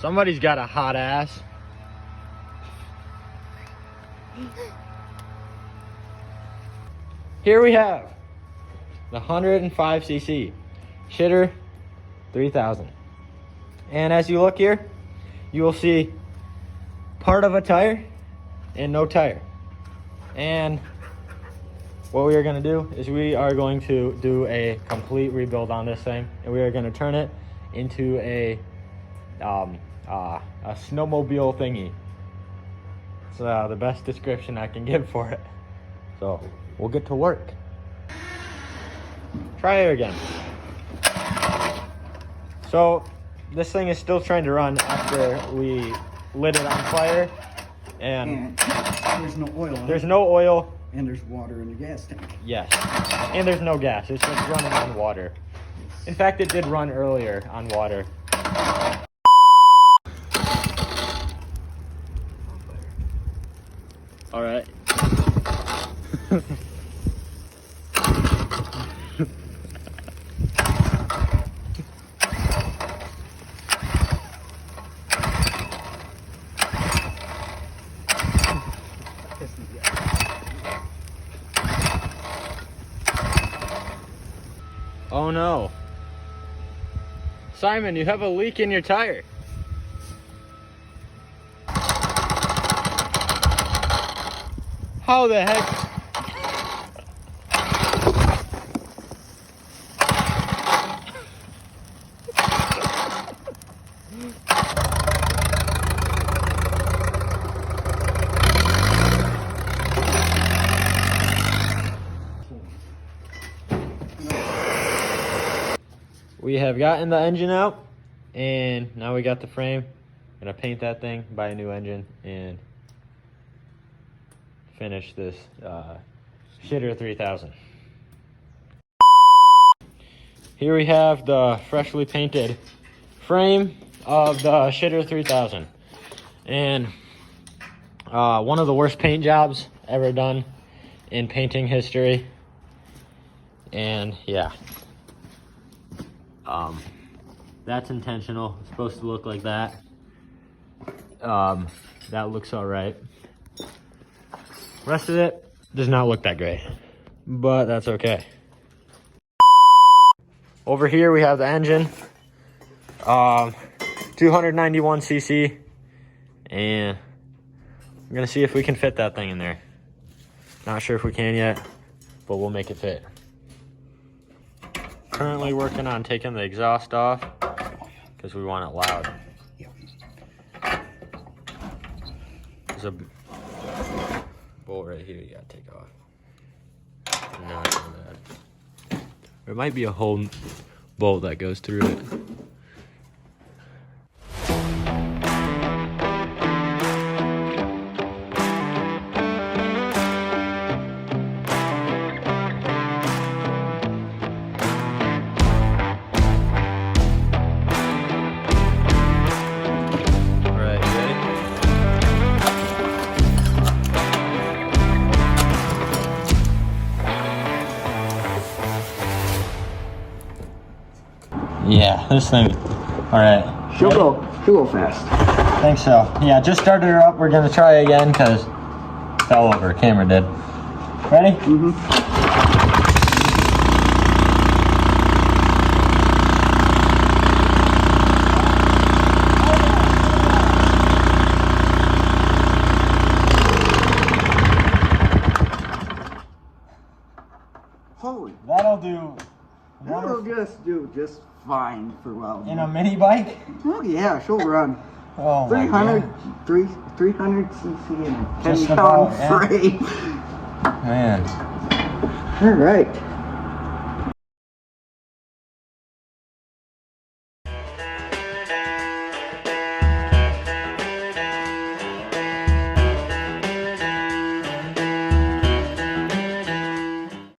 Somebody's got a hot ass. Here we have the 105cc Shitter 3000. And as you look here, you will see part of a tire and no tire. And what we are going to do is we are going to do a complete rebuild on this thing, and we are going to turn it into a snowmobile thingy. It's the best description I can give for it. So we'll get to work. Try it again. So this thing is still trying to run after we lit it on fire, and there's no oil on there's it. no oil. And there's water in the gas tank. Yes, and there's no gas. It's just running on water. In fact, it did run earlier on water. All right. Oh no. Simon, you have a leak in your tire. How the heck? We have gotten the engine out, and now we got the frame. Gonna paint that thing, buy a new engine, and finish this Shitter 3000. Here we have the freshly painted frame of the Shitter 3000, and one of the worst paint jobs ever done in painting history. And yeah. That's intentional. It's supposed to look like that. That looks all right. Rest of it does not look that great, but that's okay. Over here we have the engine, 291cc, and I'm gonna see if we can fit that thing in there. Not sure if we can yet, but we'll make it fit. Currently working on taking the exhaust off because we want it loud. There's a bolt right here you gotta take off. No, it's not that. There might be a whole bolt that goes through it. Yeah, this thing. All right. She'll go fast. I think so. Yeah, just started her up. We're gonna try again because fell over. Camera did. Ready? Mm-hmm. Holy. That'll do. That'll just do just fine for welding. In a mini bike? Oh yeah, she'll run. Oh my 300 cc and a Just 10-pound about, yeah. frame. Man. All right.